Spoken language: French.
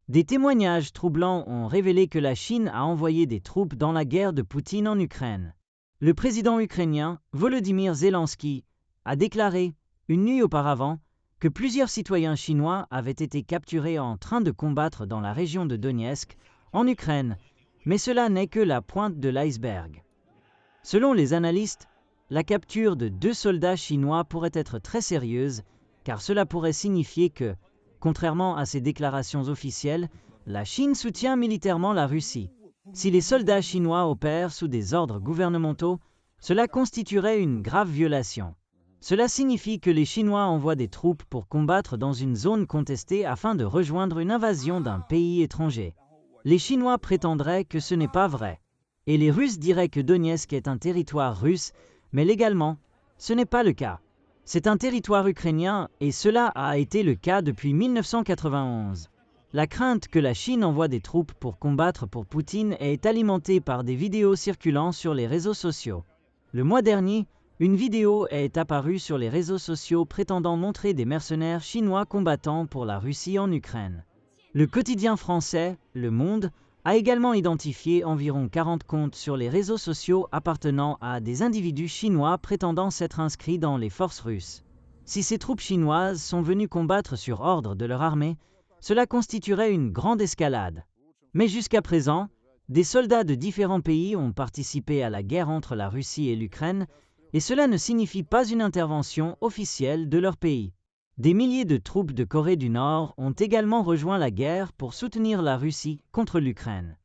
Des témoignages troublants ont révélé que la Chine a envoyé des troupes dans la guerre de Poutine en Ukraine. Le président ukrainien, Volodymyr Zelensky, a déclaré, une nuit auparavant, que plusieurs citoyens chinois avaient été capturés en train de combattre dans la région de Donetsk, en Ukraine, mais cela n'est que la pointe de l'iceberg. Selon les analystes, la capture de 2 soldats chinois pourrait être très sérieuse, car cela pourrait signifier que, contrairement à ses déclarations officielles, la Chine soutient militairement la Russie. Si les soldats chinois opèrent sous des ordres gouvernementaux, cela constituerait une grave violation. Cela signifie que les Chinois envoient des troupes pour combattre dans une zone contestée afin de rejoindre une invasion d'un pays étranger. Les Chinois prétendraient que ce n'est pas vrai. Et les Russes diraient que Donetsk est un territoire russe, mais légalement, ce n'est pas le cas. C'est un territoire ukrainien et cela a été le cas depuis 1991. La crainte que la Chine envoie des troupes pour combattre pour Poutine est alimentée par des vidéos circulant sur les réseaux sociaux. Le mois dernier, une vidéo est apparue sur les réseaux sociaux prétendant montrer des mercenaires chinois combattant pour la Russie en Ukraine. Le quotidien français, Le Monde, a également identifié environ 40 comptes sur les réseaux sociaux appartenant à des individus chinois prétendant s'être inscrits dans les forces russes. Si ces troupes chinoises sont venues combattre sur ordre de leur armée, cela constituerait une grande escalade. Mais jusqu'à présent, des soldats de différents pays ont participé à la guerre entre la Russie et l'Ukraine, et cela ne signifie pas une intervention officielle de leur pays. Des milliers de troupes de Corée du Nord ont également rejoint la guerre pour soutenir la Russie contre l'Ukraine.